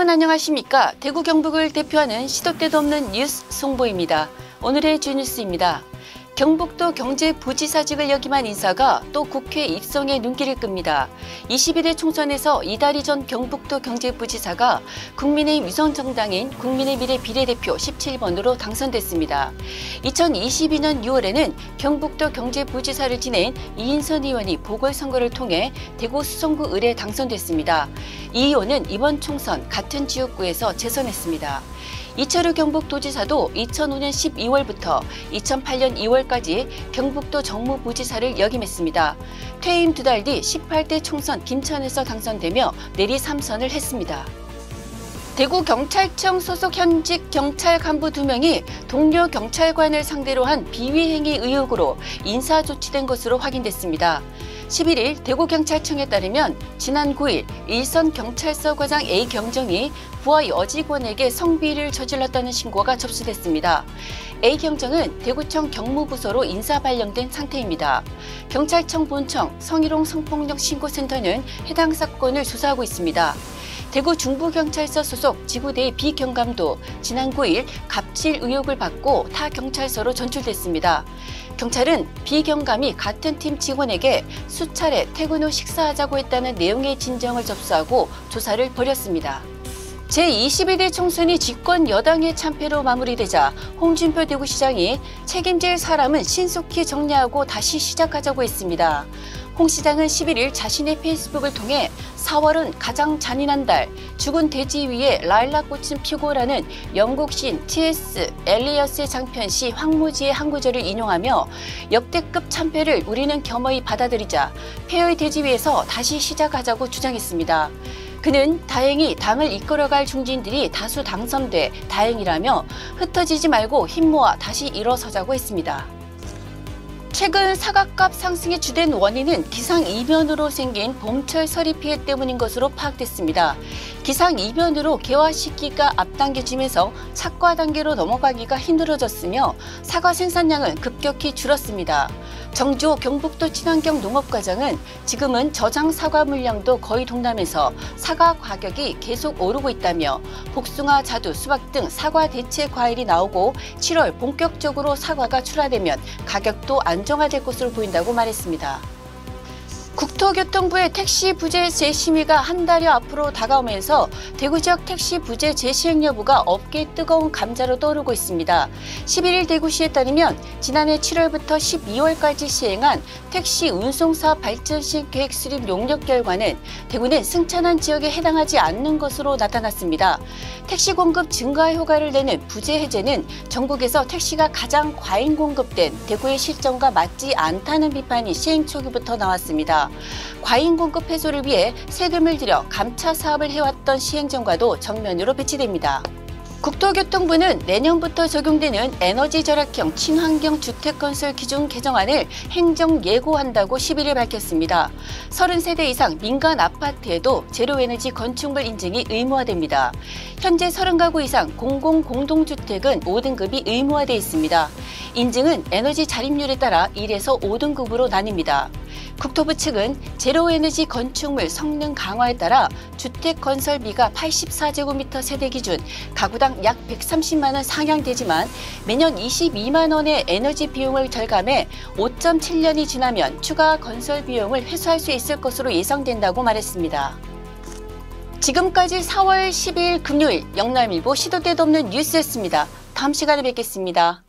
여러분 안녕하십니까? 대구 경북을 대표하는 시도 때도 없는 뉴스 송보입니다. 오늘의 주뉴스입니다. 경북도 경제부지사직을 역임한 인사가 또 국회 입성에 눈길을 끕니다. 21대 총선에서 이달이 전 경북도 경제부지사가 국민의 위성정당인 국민의미래 비례대표 17번으로 당선됐습니다. 2022년 6월에는 경북도 경제부지사를 지낸 이인선 의원이 보궐선거를 통해 대구 수성구 을에 당선됐습니다. 이 의원은 이번 총선 같은 지역구에서 재선했습니다. 이철우 경북도지사도 2005년 12월부터 2008년 2월까지 경북도 정무부지사를 역임했습니다. 퇴임 2달 뒤 18대 총선 김천에서 당선되며 내리 3선을 했습니다. 대구경찰청 소속 현직 경찰 간부 2명이 동료 경찰관을 상대로 한 비위행위 의혹으로 인사조치된 것으로 확인됐습니다. 11일 대구경찰청에 따르면 지난 9일 일선경찰서 과장 A경정이 부하 여직원에게 성비위를 저질렀다는 신고가 접수됐습니다. A경정은 대구청 경무부서로 인사 발령된 상태입니다. 경찰청 본청 성희롱 성폭력 신고센터는 해당 사건을 조사하고 있습니다. 대구 중부경찰서 소속 지구대 B경감도 지난 9일 갑질 의혹을 받고 타 경찰서로 전출됐습니다. 경찰은 B경감이 같은 팀 직원에게 수차례 퇴근 후 식사하자고 했다는 내용의 진정을 접수하고 조사를 벌였습니다. 제22대 총선이 집권 여당의 참패로 마무리되자 홍준표 대구시장이 책임질 사람은 신속히 정리하고 다시 시작하자고 했습니다. 홍 시장은 11일 자신의 페이스북을 통해 4월은 가장 잔인한 달, 죽은 돼지 위에 라일락꽃은 피고라는 영국 시인 T.S. 엘리어스의 장편시 황무지의 한 구절을 인용하며 역대급 참패를 우리는 겸허히 받아들이자 폐허의 돼지 위에서 다시 시작하자고 주장했습니다. 그는 다행히 당을 이끌어갈 중진들이 다수 당선돼 다행이라며 흩어지지 말고 힘 모아 다시 일어서자고 했습니다. 최근 사과값 상승의 주된 원인은 기상이변으로 생긴 봄철 서리 피해 때문인 것으로 파악됐습니다. 기상이변으로 개화 시기가 앞당겨지면서 착과 단계로 넘어가기가 힘들어졌으며 사과 생산량은 급격히 줄었습니다. 정주호 경북도 친환경 농업과장은 지금은 저장 사과 물량도 거의 동남에서 사과 가격이 계속 오르고 있다며 복숭아, 자두, 수박 등 사과 대체 과일이 나오고 7월 본격적으로 사과가 출하되면 가격도 안정화될 것으로 보인다고 말했습니다. 국토교통부의 택시 부재 재심의가 한 달여 앞으로 다가오면서 대구 지역 택시 부재 재시행 여부가 업계의 뜨거운 감자로 떠오르고 있습니다. 11일 대구시에 따르면 지난해 7월부터 12월까지 시행한 택시 운송사업 발전 시행 계획 수립 용역 결과는 대구는 승천한 지역에 해당하지 않는 것으로 나타났습니다. 택시 공급 증가 효과를 내는 부재 해제는 전국에서 택시가 가장 과잉 공급된 대구의 실정과 맞지 않다는 비판이 시행 초기부터 나왔습니다. 과잉 공급 해소를 위해 세금을 들여 감차 사업을 해왔던 시행정과도 정면으로 배치됩니다. 국토교통부는 내년부터 적용되는 에너지 절약형 친환경 주택건설 기준 개정안을 행정 예고한다고 10일 밝혔습니다. 30세대 이상 민간 아파트에도 제로에너지 건축물 인증이 의무화됩니다. 현재 30가구 이상 공동주택은 5등급이 의무화되어 있습니다. 인증은 에너지 자립률에 따라 1에서 5등급으로 나뉩니다. 국토부 측은 제로에너지 건축물 성능 강화에 따라 주택 건설비가 84제곱미터 세대 기준 가구당 약 130만 원 상향되지만 매년 22만 원의 에너지 비용을 절감해 5.7년이 지나면 추가 건설 비용을 회수할 수 있을 것으로 예상된다고 말했습니다. 지금까지 4월 10일 금요일 영남일보 시도 때도 없는 뉴스였습니다. 다음 시간에 뵙겠습니다.